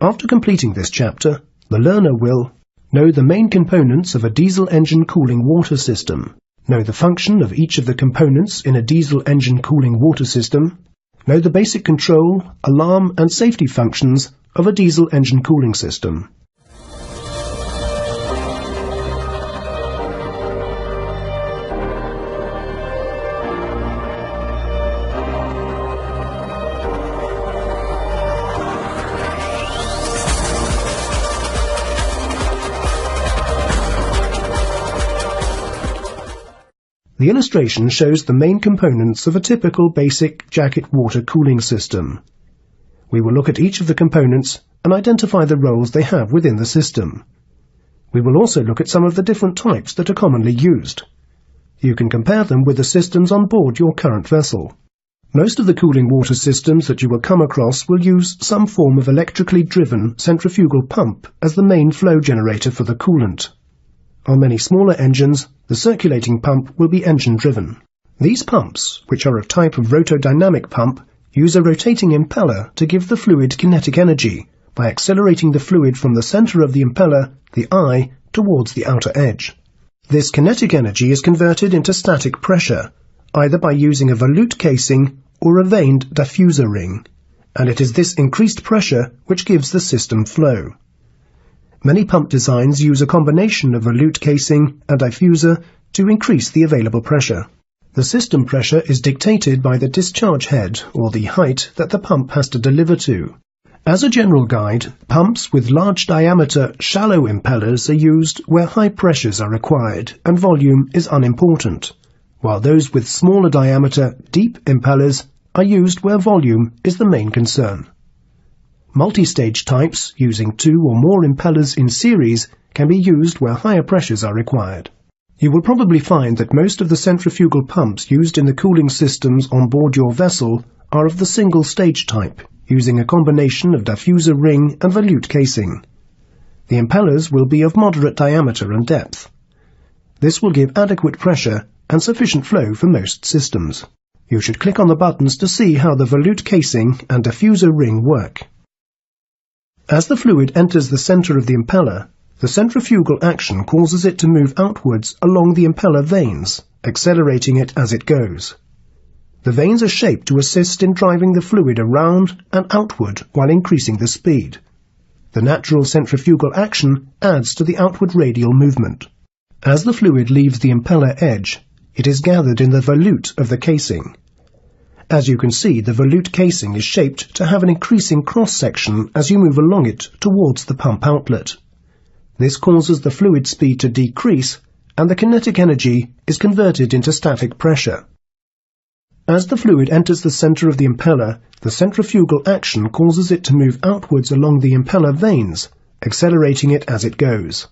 After completing this chapter, the learner will know the main components of a diesel engine cooling water system, know the function of each of the components in a diesel engine cooling water system, know the basic control, alarm and safety functions of a diesel engine cooling system. The illustration shows the main components of a typical basic jacket water cooling system. We will look at each of the components and identify the roles they have within the system. We will also look at some of the different types that are commonly used. You can compare them with the systems on board your current vessel. Most of the cooling water systems that you will come across will use some form of electrically driven centrifugal pump as the main flow generator for the coolant. On many smaller engines, the circulating pump will be engine-driven. These pumps, which are a type of rotodynamic pump, use a rotating impeller to give the fluid kinetic energy by accelerating the fluid from the center of the impeller, the eye, towards the outer edge. This kinetic energy is converted into static pressure, either by using a volute casing or a vaned diffuser ring, and it is this increased pressure which gives the system flow. Many pump designs use a combination of volute casing and diffuser to increase the available pressure. The system pressure is dictated by the discharge head, or the height that the pump has to deliver to. As a general guide, pumps with large diameter, shallow impellers are used where high pressures are required and volume is unimportant, while those with smaller diameter, deep impellers are used where volume is the main concern. Multi-stage types, using 2 or more impellers in series, can be used where higher pressures are required. You will probably find that most of the centrifugal pumps used in the cooling systems on board your vessel are of the single-stage type, using a combination of diffuser ring and volute casing. The impellers will be of moderate diameter and depth. This will give adequate pressure and sufficient flow for most systems. You should click on the buttons to see how the volute casing and diffuser ring work. As the fluid enters the center of the impeller, the centrifugal action causes it to move outwards along the impeller vanes, accelerating it as it goes. The vanes are shaped to assist in driving the fluid around and outward while increasing the speed. The natural centrifugal action adds to the outward radial movement. As the fluid leaves the impeller edge, it is gathered in the volute of the casing. As you can see, the volute casing is shaped to have an increasing cross-section as you move along it towards the pump outlet. This causes the fluid speed to decrease, and the kinetic energy is converted into static pressure. As the fluid enters the center of the impeller, the centrifugal action causes it to move outwards along the impeller vanes, accelerating it as it goes.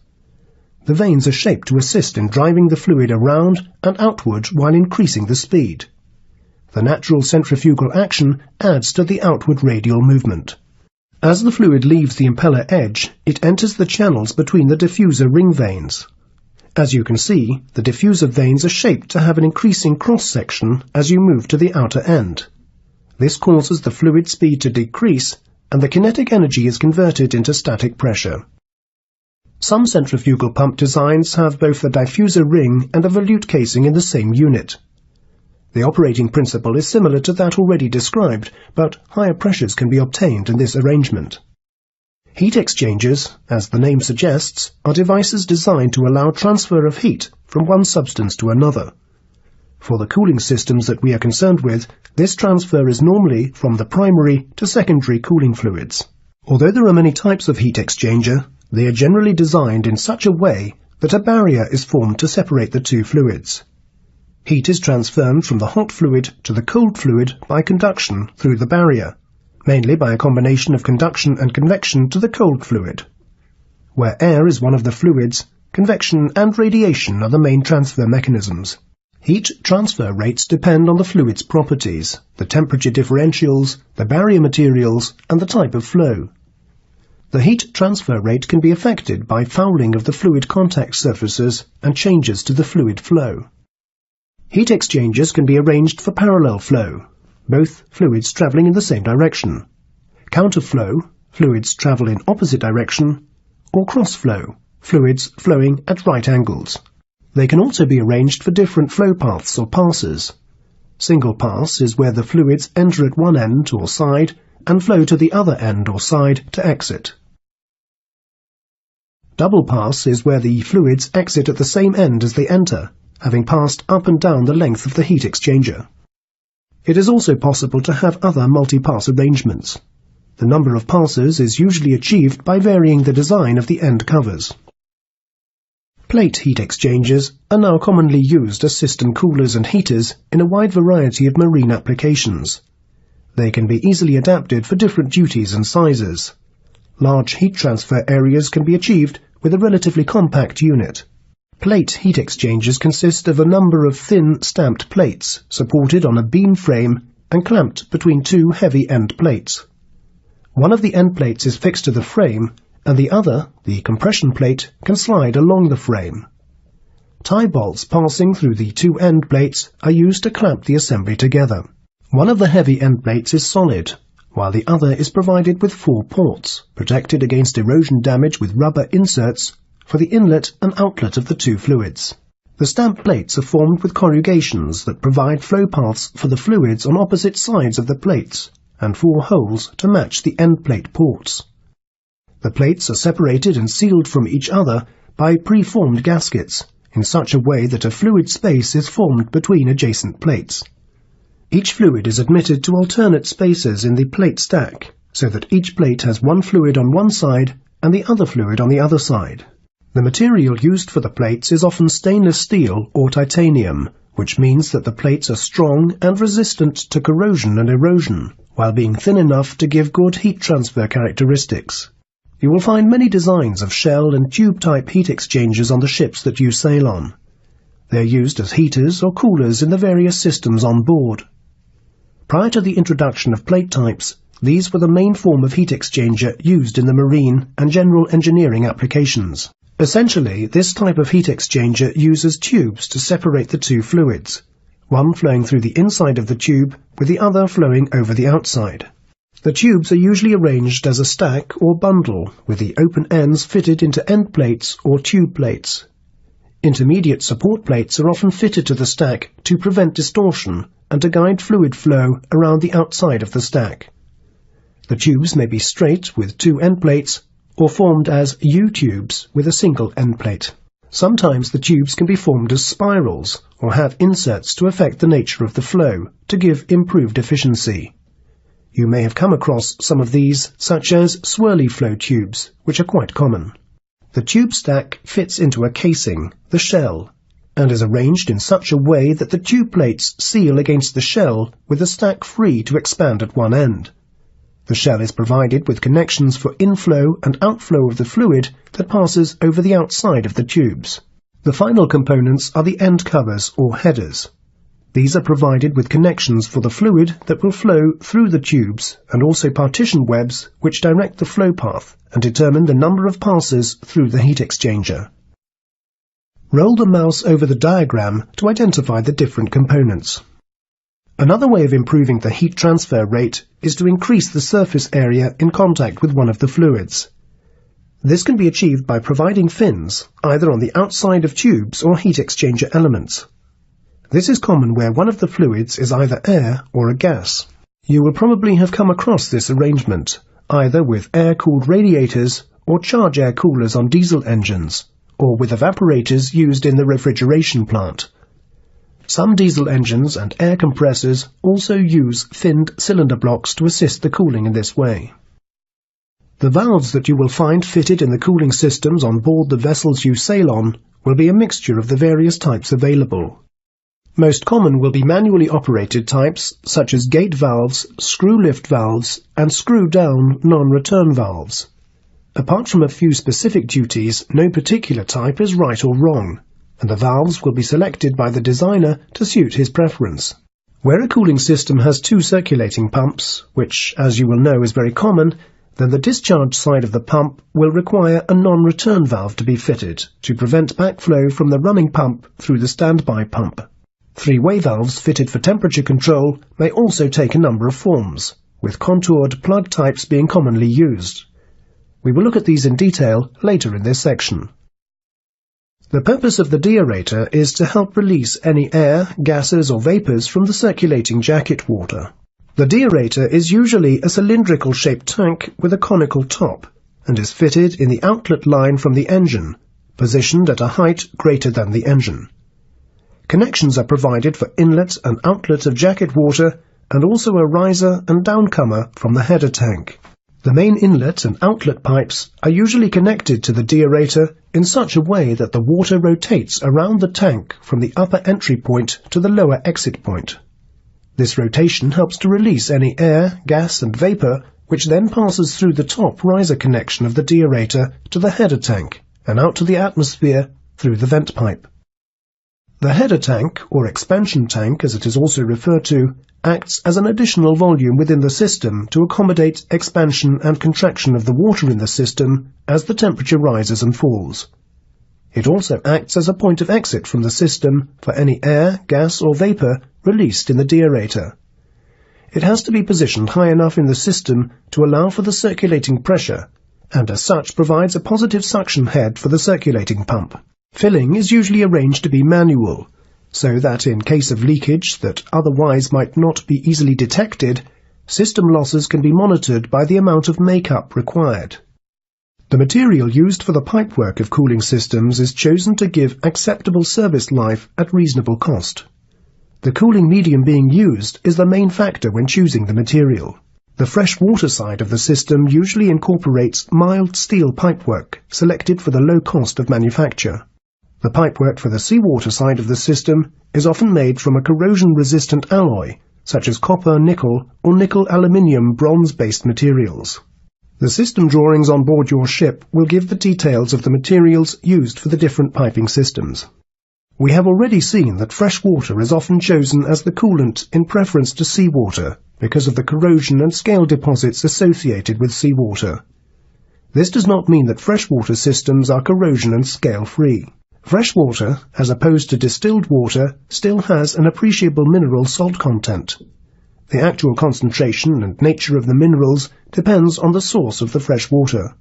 The vanes are shaped to assist in driving the fluid around and outward while increasing the speed. The natural centrifugal action adds to the outward radial movement. As the fluid leaves the impeller edge, it enters the channels between the diffuser ring vanes. As you can see, the diffuser vanes are shaped to have an increasing cross-section as you move to the outer end. This causes the fluid speed to decrease, and the kinetic energy is converted into static pressure. Some centrifugal pump designs have both a diffuser ring and a volute casing in the same unit. The operating principle is similar to that already described, but higher pressures can be obtained in this arrangement. Heat exchangers, as the name suggests, are devices designed to allow transfer of heat from one substance to another. For the cooling systems that we are concerned with, this transfer is normally from the primary to secondary cooling fluids. Although there are many types of heat exchanger, they are generally designed in such a way that a barrier is formed to separate the two fluids. Heat is transferred from the hot fluid to the cold fluid by conduction through the barrier, mainly by a combination of conduction and convection to the cold fluid. Where air is one of the fluids, convection and radiation are the main transfer mechanisms. Heat transfer rates depend on the fluid's properties, the temperature differentials, the barrier materials, and the type of flow. The heat transfer rate can be affected by fouling of the fluid contact surfaces and changes to the fluid flow. Heat exchangers can be arranged for parallel flow, both fluids travelling in the same direction, counterflow, fluids travel in opposite direction, or cross-flow, fluids flowing at right angles. They can also be arranged for different flow paths or passes. Single pass is where the fluids enter at one end or side and flow to the other end or side to exit. Double pass is where the fluids exit at the same end as they enter, having passed up and down the length of the heat exchanger. It is also possible to have other multi-pass arrangements. The number of passes is usually achieved by varying the design of the end covers. Plate heat exchangers are now commonly used as system coolers and heaters in a wide variety of marine applications. They can be easily adapted for different duties and sizes. Large heat transfer areas can be achieved with a relatively compact unit. Plate heat exchangers consist of a number of thin stamped plates supported on a beam frame and clamped between two heavy end plates. One of the end plates is fixed to the frame, and the other, the compression plate, can slide along the frame. Tie bolts passing through the two end plates are used to clamp the assembly together. One of the heavy end plates is solid, while the other is provided with 4 ports, protected against erosion damage with rubber inserts for the inlet and outlet of the two fluids. The stamp plates are formed with corrugations that provide flow paths for the fluids on opposite sides of the plates, and 4 holes to match the end plate ports. The plates are separated and sealed from each other by pre-formed gaskets, in such a way that a fluid space is formed between adjacent plates. Each fluid is admitted to alternate spaces in the plate stack, so that each plate has one fluid on one side and the other fluid on the other side. The material used for the plates is often stainless steel or titanium, which means that the plates are strong and resistant to corrosion and erosion, while being thin enough to give good heat transfer characteristics. You will find many designs of shell and tube-type heat exchangers on the ships that you sail on. They are used as heaters or coolers in the various systems on board. Prior to the introduction of plate types, these were the main form of heat exchanger used in the marine and general engineering applications. Essentially, this type of heat exchanger uses tubes to separate the two fluids, one flowing through the inside of the tube with the other flowing over the outside. The tubes are usually arranged as a stack or bundle, with the open ends fitted into end plates or tube plates. Intermediate support plates are often fitted to the stack to prevent distortion and to guide fluid flow around the outside of the stack. The tubes may be straight with 2 end plates or formed as U-tubes with a single end plate. Sometimes the tubes can be formed as spirals or have inserts to affect the nature of the flow to give improved efficiency. You may have come across some of these, such as swirly flow tubes, which are quite common. The tube stack fits into a casing, the shell, and is arranged in such a way that the tube plates seal against the shell with the stack free to expand at one end. The shell is provided with connections for inflow and outflow of the fluid that passes over the outside of the tubes. The final components are the end covers or headers. These are provided with connections for the fluid that will flow through the tubes and also partition webs which direct the flow path and determine the number of passes through the heat exchanger. Roll the mouse over the diagram to identify the different components. Another way of improving the heat transfer rate is to increase the surface area in contact with one of the fluids. This can be achieved by providing fins, either on the outside of tubes or heat exchanger elements. This is common where one of the fluids is either air or a gas. You will probably have come across this arrangement, either with air-cooled radiators or charge air coolers on diesel engines, or with evaporators used in the refrigeration plant. Some diesel engines and air compressors also use finned cylinder blocks to assist the cooling in this way. The valves that you will find fitted in the cooling systems on board the vessels you sail on will be a mixture of the various types available. Most common will be manually operated types such as gate valves, screw lift valves, and screw-down non-return valves. Apart from a few specific duties, no particular type is right or wrong, and the valves will be selected by the designer to suit his preference. Where a cooling system has 2 circulating pumps, which, as you will know, is very common, then the discharge side of the pump will require a non-return valve to be fitted to prevent backflow from the running pump through the standby pump. 3-way valves fitted for temperature control may also take a number of forms, with contoured plug types being commonly used. We will look at these in detail later in this section. The purpose of the deaerator is to help release any air, gases or vapours from the circulating jacket water. The deaerator is usually a cylindrical-shaped tank with a conical top and is fitted in the outlet line from the engine, positioned at a height greater than the engine. Connections are provided for inlet and outlet of jacket water and also a riser and downcomer from the header tank. The main inlet and outlet pipes are usually connected to the deaerator in such a way that the water rotates around the tank from the upper entry point to the lower exit point. This rotation helps to release any air, gas and vapour, which then passes through the top riser connection of the deaerator to the header tank and out to the atmosphere through the vent pipe. The header tank, or expansion tank as it is also referred to, acts as an additional volume within the system to accommodate expansion and contraction of the water in the system as the temperature rises and falls. It also acts as a point of exit from the system for any air, gas or vapour released in the deaerator. It has to be positioned high enough in the system to allow for the circulating pressure, and as such provides a positive suction head for the circulating pump. Filling is usually arranged to be manual, so that in case of leakage that otherwise might not be easily detected, system losses can be monitored by the amount of make-up required. The material used for the pipework of cooling systems is chosen to give acceptable service life at reasonable cost. The cooling medium being used is the main factor when choosing the material. The fresh water side of the system usually incorporates mild steel pipework, selected for the low cost of manufacture. The pipework for the seawater side of the system is often made from a corrosion-resistant alloy, such as copper, nickel, or nickel-aluminium bronze-based materials. The system drawings on board your ship will give the details of the materials used for the different piping systems. We have already seen that fresh water is often chosen as the coolant in preference to seawater because of the corrosion and scale deposits associated with seawater. This does not mean that freshwater systems are corrosion and scale-free. Fresh water, as opposed to distilled water, still has an appreciable mineral salt content. The actual concentration and nature of the minerals depends on the source of the fresh water.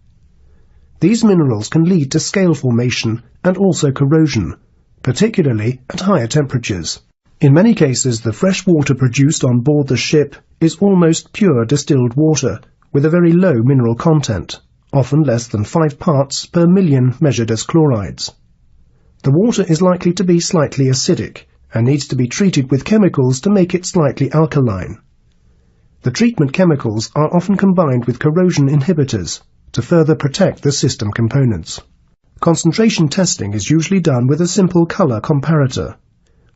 These minerals can lead to scale formation and also corrosion, particularly at higher temperatures. In many cases, the fresh water produced on board the ship is almost pure distilled water, with a very low mineral content, often less than 5 parts per million measured as chlorides. The water is likely to be slightly acidic and needs to be treated with chemicals to make it slightly alkaline. The treatment chemicals are often combined with corrosion inhibitors to further protect the system components. Concentration testing is usually done with a simple color comparator.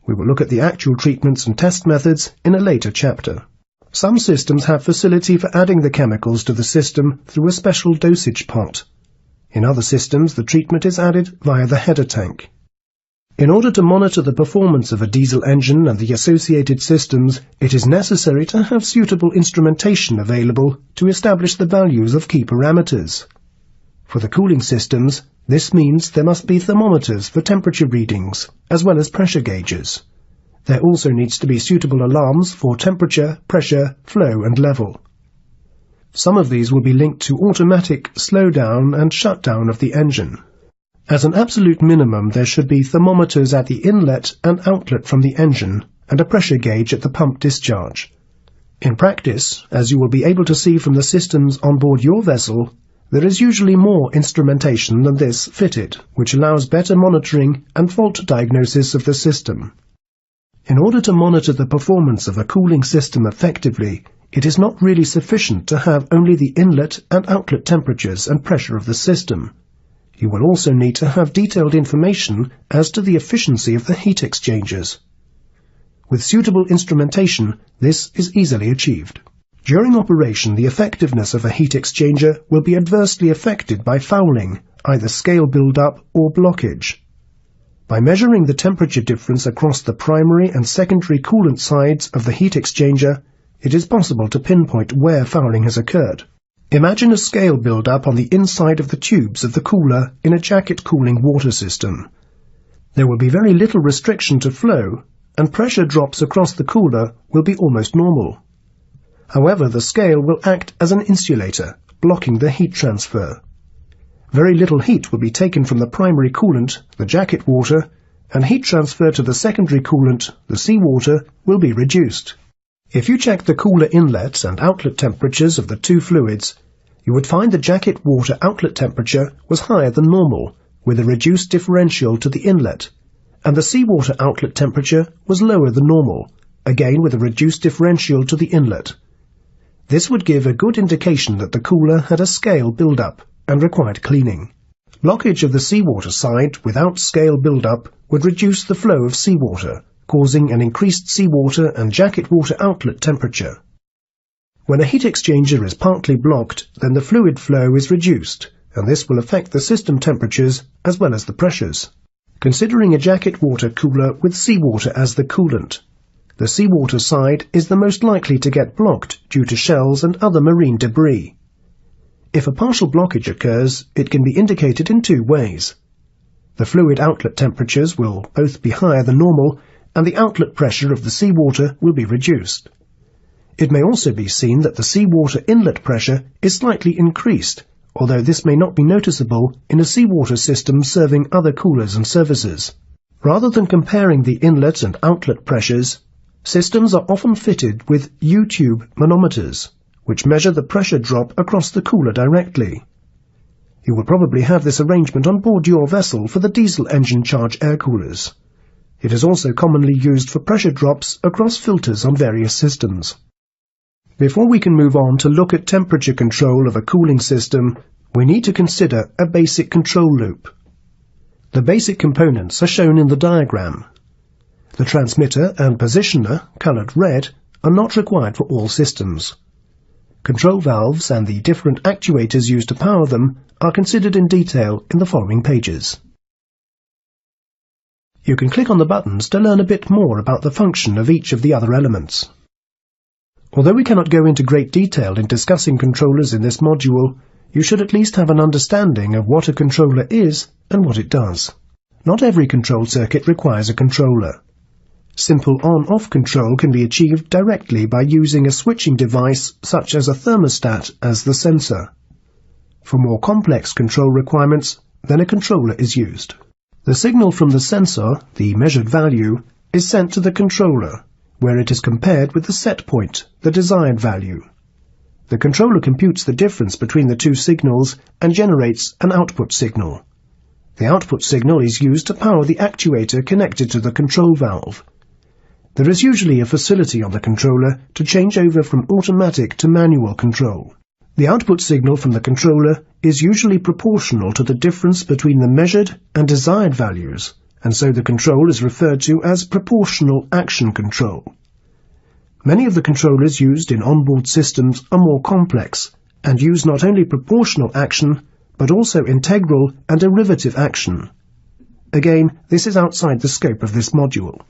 We will look at the actual treatments and test methods in a later chapter. Some systems have facility for adding the chemicals to the system through a special dosage pot. In other systems, the treatment is added via the header tank. In order to monitor the performance of a diesel engine and the associated systems, it is necessary to have suitable instrumentation available to establish the values of key parameters. For the cooling systems, this means there must be thermometers for temperature readings, as well as pressure gauges. There also needs to be suitable alarms for temperature, pressure, flow and level. Some of these will be linked to automatic slowdown and shutdown of the engine. As an absolute minimum, there should be thermometers at the inlet and outlet from the engine and a pressure gauge at the pump discharge. In practice, as you will be able to see from the systems on board your vessel, there is usually more instrumentation than this fitted, which allows better monitoring and fault diagnosis of the system. In order to monitor the performance of a cooling system effectively, it is not really sufficient to have only the inlet and outlet temperatures and pressure of the system. You will also need to have detailed information as to the efficiency of the heat exchangers. With suitable instrumentation, this is easily achieved. During operation, the effectiveness of a heat exchanger will be adversely affected by fouling, either scale build-up or blockage. By measuring the temperature difference across the primary and secondary coolant sides of the heat exchanger, it is possible to pinpoint where fouling has occurred. Imagine a scale build-up on the inside of the tubes of the cooler in a jacket cooling water system. There will be very little restriction to flow, and pressure drops across the cooler will be almost normal. However, the scale will act as an insulator, blocking the heat transfer. Very little heat will be taken from the primary coolant, the jacket water, and heat transfer to the secondary coolant, the seawater, will be reduced. If you check the cooler inlet and outlet temperatures of the two fluids, you would find the jacket water outlet temperature was higher than normal, with a reduced differential to the inlet, and the seawater outlet temperature was lower than normal, again with a reduced differential to the inlet. This would give a good indication that the cooler had a scale build-up and required cleaning. Blockage of the seawater side without scale build-up would reduce the flow of seawater, causing an increased seawater and jacket water outlet temperature. When a heat exchanger is partly blocked, then the fluid flow is reduced, and this will affect the system temperatures as well as the pressures. Considering a jacket water cooler with seawater as the coolant, the seawater side is the most likely to get blocked due to shells and other marine debris. If a partial blockage occurs, it can be indicated in two ways. The fluid outlet temperatures will both be higher than normal, and the outlet pressure of the seawater will be reduced. It may also be seen that the seawater inlet pressure is slightly increased, although this may not be noticeable in a seawater system serving other coolers and services. Rather than comparing the inlet and outlet pressures, systems are often fitted with U-tube manometers, which measure the pressure drop across the cooler directly. You will probably have this arrangement on board your vessel for the diesel engine charge air coolers. It is also commonly used for pressure drops across filters on various systems. Before we can move on to look at temperature control of a cooling system, we need to consider a basic control loop. The basic components are shown in the diagram. The transmitter and positioner, coloured red, are not required for all systems. Control valves and the different actuators used to power them are considered in detail in the following pages. You can click on the buttons to learn a bit more about the function of each of the other elements. Although we cannot go into great detail in discussing controllers in this module, you should at least have an understanding of what a controller is and what it does. Not every control circuit requires a controller. Simple on-off control can be achieved directly by using a switching device such as a thermostat as the sensor. For more complex control requirements, then a controller is used. The signal from the sensor, the measured value, is sent to the controller, where it is compared with the set point, the desired value. The controller computes the difference between the two signals and generates an output signal. The output signal is used to power the actuator connected to the control valve. There is usually a facility on the controller to change over from automatic to manual control. The output signal from the controller is usually proportional to the difference between the measured and desired values, and so the control is referred to as proportional action control. Many of the controllers used in onboard systems are more complex and use not only proportional action, but also integral and derivative action. Again, this is outside the scope of this module.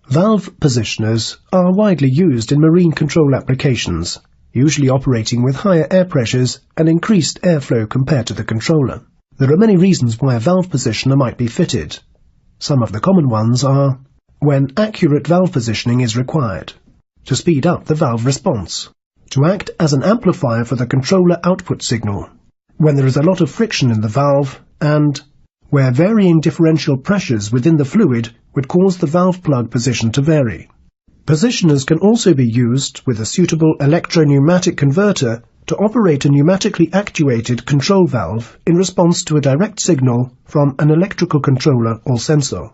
Valve positioners are widely used in marine control applications, usually operating with higher air pressures and increased airflow compared to the controller. There are many reasons why a valve positioner might be fitted. Some of the common ones are when accurate valve positioning is required, to speed up the valve response, to act as an amplifier for the controller output signal, when there is a lot of friction in the valve, and where varying differential pressures within the fluid would cause the valve plug position to vary. Positioners can also be used with a suitable electro-pneumatic converter to operate a pneumatically actuated control valve in response to a direct signal from an electrical controller or sensor.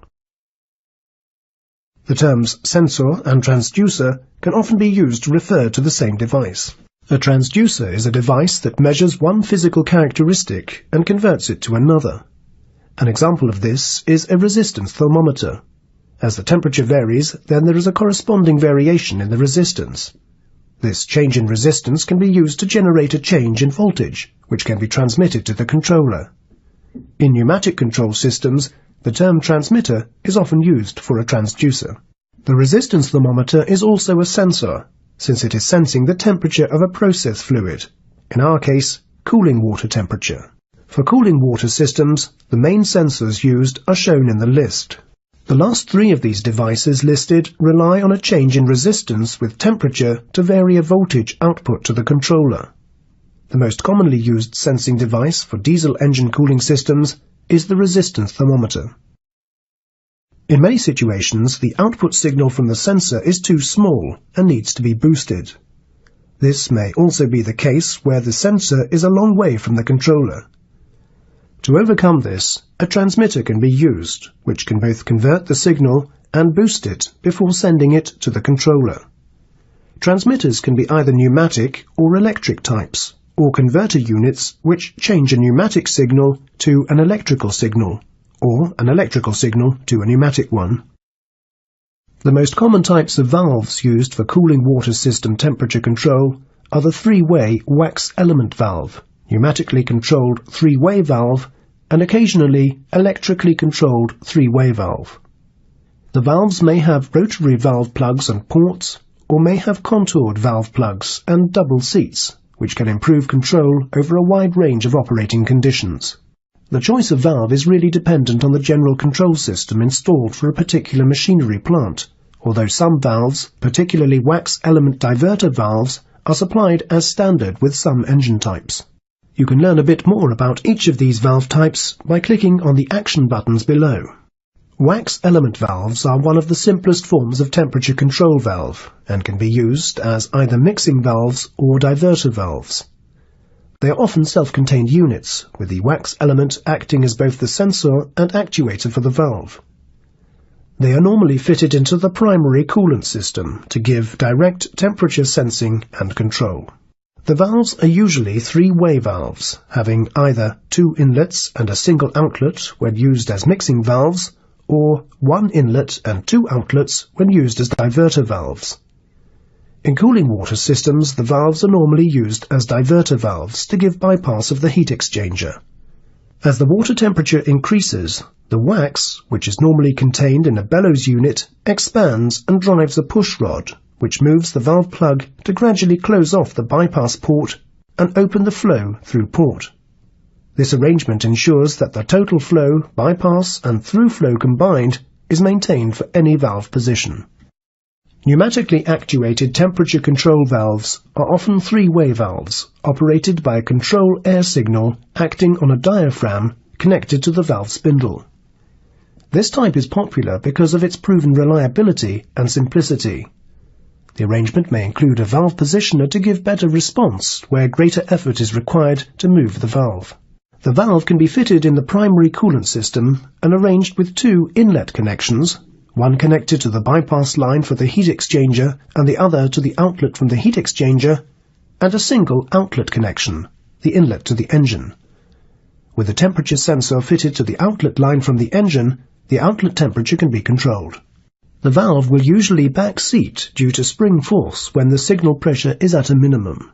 The terms sensor and transducer can often be used to refer to the same device. A transducer is a device that measures one physical characteristic and converts it to another. An example of this is a resistance thermometer. As the temperature varies, then there is a corresponding variation in the resistance. This change in resistance can be used to generate a change in voltage, which can be transmitted to the controller. In pneumatic control systems, the term transmitter is often used for a transducer. The resistance thermometer is also a sensor, since it is sensing the temperature of a process fluid, in our case, cooling water temperature. For cooling water systems, the main sensors used are shown in the list. The last three of these devices listed rely on a change in resistance with temperature to vary a voltage output to the controller. The most commonly used sensing device for diesel engine cooling systems is the resistance thermometer. In many situations, the output signal from the sensor is too small and needs to be boosted. This may also be the case where the sensor is a long way from the controller. To overcome this, a transmitter can be used, which can both convert the signal and boost it before sending it to the controller. Transmitters can be either pneumatic or electric types, or converter units which change a pneumatic signal to an electrical signal, or an electrical signal to a pneumatic one. The most common types of valves used for cooling water system temperature control are the three-way wax element valve, pneumatically controlled three-way valve, and occasionally electrically controlled three-way valve. The valves may have rotary valve plugs and ports, or may have contoured valve plugs and double seats, which can improve control over a wide range of operating conditions. The choice of valve is really dependent on the general control system installed for a particular machinery plant, although some valves, particularly wax element diverter valves, are supplied as standard with some engine types. You can learn a bit more about each of these valve types by clicking on the action buttons below. Wax element valves are one of the simplest forms of temperature control valve and can be used as either mixing valves or diverter valves. They are often self-contained units, with the wax element acting as both the sensor and actuator for the valve. They are normally fitted into the primary coolant system to give direct temperature sensing and control. The valves are usually three-way valves, having either two inlets and a single outlet when used as mixing valves, or one inlet and two outlets when used as diverter valves. In cooling water systems, the valves are normally used as diverter valves to give bypass of the heat exchanger. As the water temperature increases, the wax, which is normally contained in a bellows unit, expands and drives a push rod, which moves the valve plug to gradually close off the bypass port and open the flow through port. This arrangement ensures that the total flow, bypass and through flow combined is maintained for any valve position. Pneumatically actuated temperature control valves are often three-way valves, operated by a control air signal acting on a diaphragm connected to the valve spindle. This type is popular because of its proven reliability and simplicity. The arrangement may include a valve positioner to give better response where greater effort is required to move the valve. The valve can be fitted in the primary coolant system and arranged with two inlet connections, one connected to the bypass line for the heat exchanger and the other to the outlet from the heat exchanger, and a single outlet connection, the inlet to the engine. With the temperature sensor fitted to the outlet line from the engine, the outlet temperature can be controlled. The valve will usually back seat due to spring force when the signal pressure is at a minimum.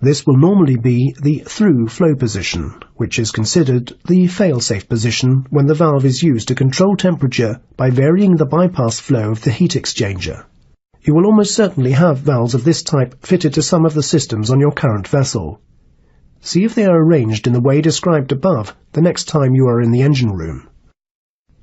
This will normally be the through flow position, which is considered the fail-safe position when the valve is used to control temperature by varying the bypass flow of the heat exchanger. You will almost certainly have valves of this type fitted to some of the systems on your current vessel. See if they are arranged in the way described above the next time you are in the engine room.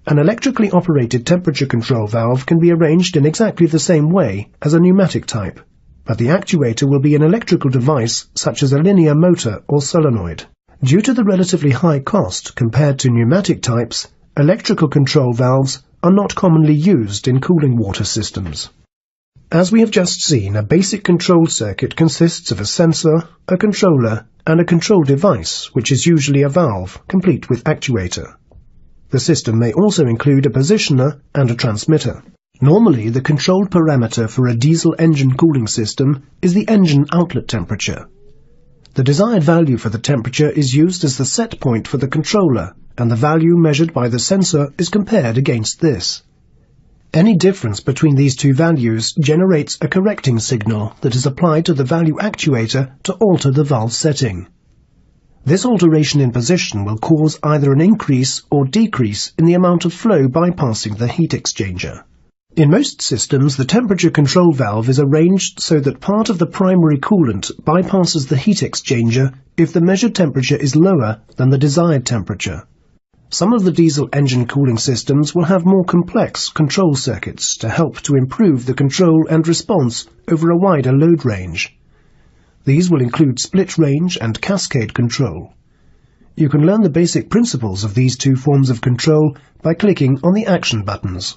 An electrically operated temperature control valve can be arranged in exactly the same way as a pneumatic type, but the actuator will be an electrical device such as a linear motor or solenoid. Due to the relatively high cost compared to pneumatic types, electrical control valves are not commonly used in cooling water systems. As we have just seen, a basic control circuit consists of a sensor, a controller, and a control device, which is usually a valve, complete with actuator. The system may also include a positioner and a transmitter. Normally, the controlled parameter for a diesel engine cooling system is the engine outlet temperature. The desired value for the temperature is used as the set point for the controller, and the value measured by the sensor is compared against this. Any difference between these two values generates a correcting signal that is applied to the value actuator to alter the valve setting. This alteration in position will cause either an increase or decrease in the amount of flow bypassing the heat exchanger. In most systems, the temperature control valve is arranged so that part of the primary coolant bypasses the heat exchanger if the measured temperature is lower than the desired temperature. Some of the diesel engine cooling systems will have more complex control circuits to help to improve the control and response over a wider load range. These will include split range and cascade control. You can learn the basic principles of these two forms of control by clicking on the action buttons.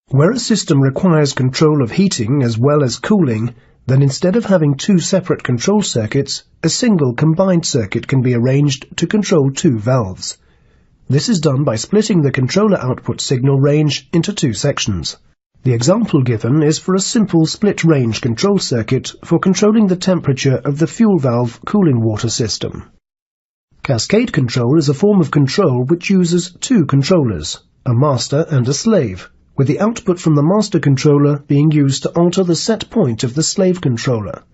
Where a system requires control of heating as well as cooling, then instead of having two separate control circuits, a single combined circuit can be arranged to control two valves. This is done by splitting the controller output signal range into two sections. The example given is for a simple split-range control circuit for controlling the temperature of the fuel valve cooling water system. Cascade control is a form of control which uses two controllers, a master and a slave, with the output from the master controller being used to alter the set point of the slave controller.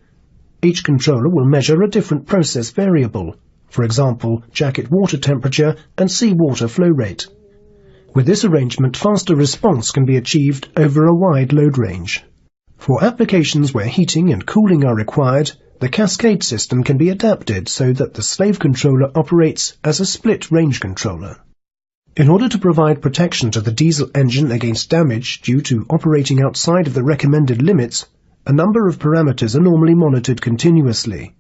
Each controller will measure a different process variable, for example, jacket water temperature and seawater flow rate. With this arrangement, faster response can be achieved over a wide load range. For applications where heating and cooling are required, the cascade system can be adapted so that the slave controller operates as a split-range controller. In order to provide protection to the diesel engine against damage due to operating outside of the recommended limits, a number of parameters are normally monitored continuously.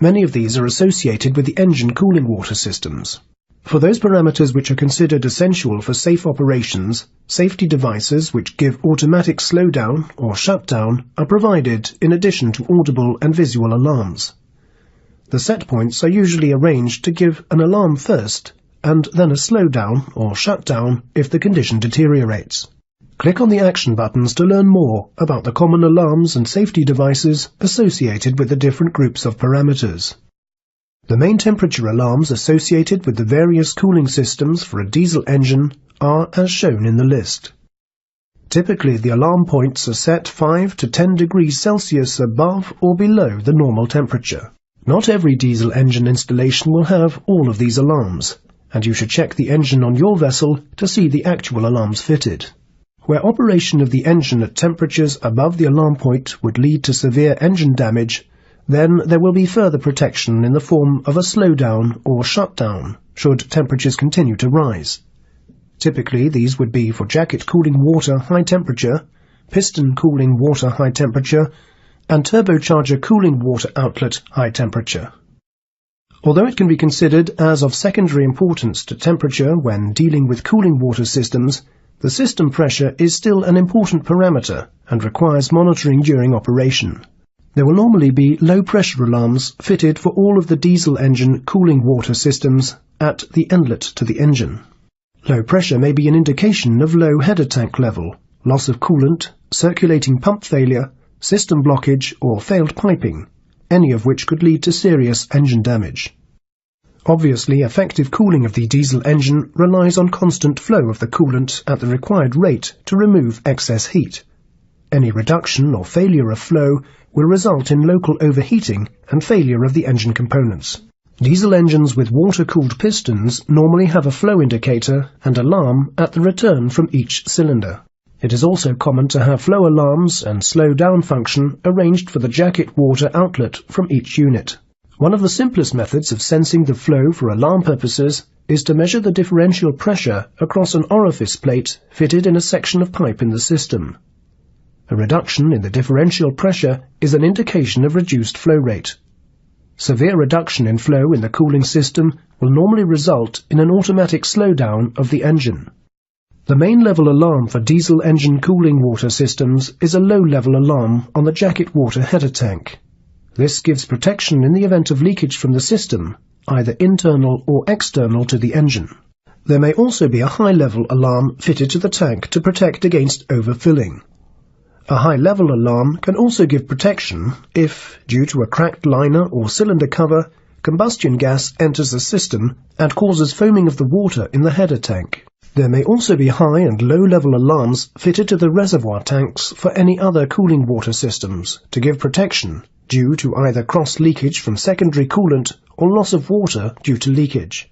Many of these are associated with the engine cooling water systems. For those parameters which are considered essential for safe operations, safety devices which give automatic slowdown or shutdown are provided in addition to audible and visual alarms. The set points are usually arranged to give an alarm first, and then a slowdown or shutdown if the condition deteriorates. Click on the action buttons to learn more about the common alarms and safety devices associated with the different groups of parameters. The main temperature alarms associated with the various cooling systems for a diesel engine are as shown in the list. Typically, the alarm points are set 5 to 10 degrees Celsius above or below the normal temperature. Not every diesel engine installation will have all of these alarms, and you should check the engine on your vessel to see the actual alarms fitted. Where operation of the engine at temperatures above the alarm point would lead to severe engine damage, then there will be further protection in the form of a slowdown or shutdown should temperatures continue to rise. Typically, these would be for jacket cooling water high temperature, piston cooling water high temperature, and turbocharger cooling water outlet high temperature. Although it can be considered as of secondary importance to temperature when dealing with cooling water systems, the system pressure is still an important parameter and requires monitoring during operation. There will normally be low-pressure alarms fitted for all of the diesel engine cooling water systems at the inlet to the engine. Low pressure may be an indication of low header tank level, loss of coolant, circulating pump failure, system blockage or failed piping, any of which could lead to serious engine damage. Obviously, effective cooling of the diesel engine relies on constant flow of the coolant at the required rate to remove excess heat. Any reduction or failure of flow will result in local overheating and failure of the engine components. Diesel engines with water-cooled pistons normally have a flow indicator and alarm at the return from each cylinder. It is also common to have flow alarms and slow-down function arranged for the jacket water outlet from each unit. One of the simplest methods of sensing the flow for alarm purposes is to measure the differential pressure across an orifice plate fitted in a section of pipe in the system. A reduction in the differential pressure is an indication of reduced flow rate. Severe reduction in flow in the cooling system will normally result in an automatic slowdown of the engine. The main level alarm for diesel engine cooling water systems is a low-level alarm on the jacket water header tank. This gives protection in the event of leakage from the system, either internal or external to the engine. There may also be a high-level alarm fitted to the tank to protect against overfilling. A high-level alarm can also give protection if, due to a cracked liner or cylinder cover, combustion gas enters the system and causes foaming of the water in the header tank. There may also be high and low-level alarms fitted to the reservoir tanks for any other cooling water systems to give protection due to either cross-leakage from secondary coolant or loss of water due to leakage.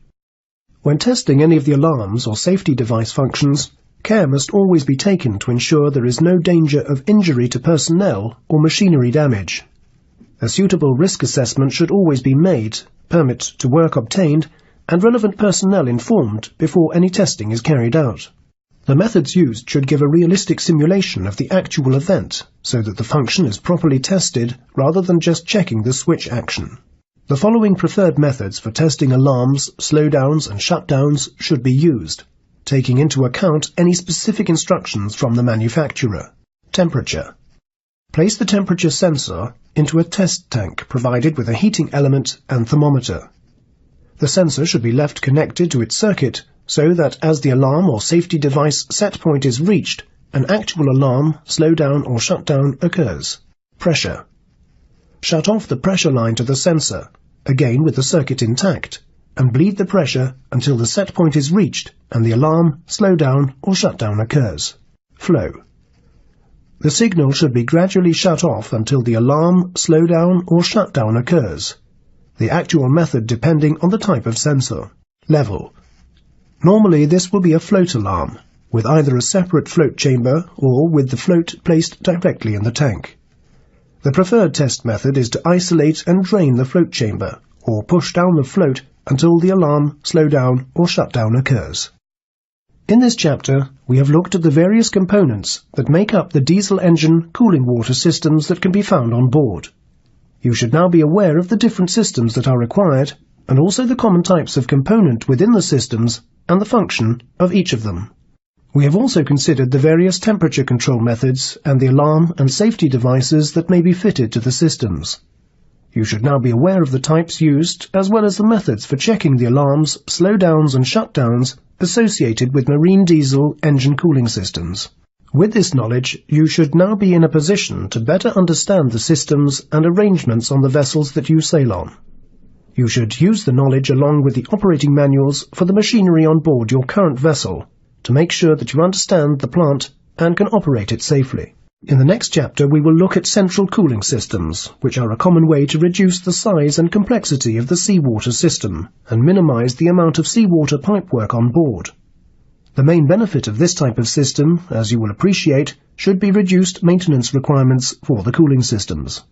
When testing any of the alarms or safety device functions, care must always be taken to ensure there is no danger of injury to personnel or machinery damage. A suitable risk assessment should always be made, permit to work obtained, and relevant personnel informed before any testing is carried out. The methods used should give a realistic simulation of the actual event, so that the function is properly tested rather than just checking the switch action. The following preferred methods for testing alarms, slowdowns and shutdowns should be used, taking into account any specific instructions from the manufacturer. Temperature. Place the temperature sensor into a test tank provided with a heating element and thermometer. The sensor should be left connected to its circuit so that as the alarm or safety device set point is reached, an actual alarm, slowdown or shutdown occurs. Pressure. Shut off the pressure line to the sensor, again with the circuit intact, and bleed the pressure until the set point is reached and the alarm, slowdown or shutdown occurs. Flow. The signal should be gradually shut off until the alarm, slowdown or shutdown occurs. The actual method depending on the type of sensor. Level. Normally this will be a float alarm, with either a separate float chamber or with the float placed directly in the tank. The preferred test method is to isolate and drain the float chamber, or push down the float until the alarm, slowdown or shutdown occurs. In this chapter, we have looked at the various components that make up the diesel engine cooling water systems that can be found on board. You should now be aware of the different systems that are required, and also the common types of component within the systems and the function of each of them. We have also considered the various temperature control methods and the alarm and safety devices that may be fitted to the systems. You should now be aware of the types used as well as the methods for checking the alarms, slowdowns and shutdowns associated with marine diesel engine cooling systems. With this knowledge, you should now be in a position to better understand the systems and arrangements on the vessels that you sail on. You should use the knowledge along with the operating manuals for the machinery on board your current vessel to make sure that you understand the plant and can operate it safely. In the next chapter we will look at central cooling systems, which are a common way to reduce the size and complexity of the seawater system and minimize the amount of seawater pipework on board. The main benefit of this type of system, as you will appreciate, should be reduced maintenance requirements for the cooling systems.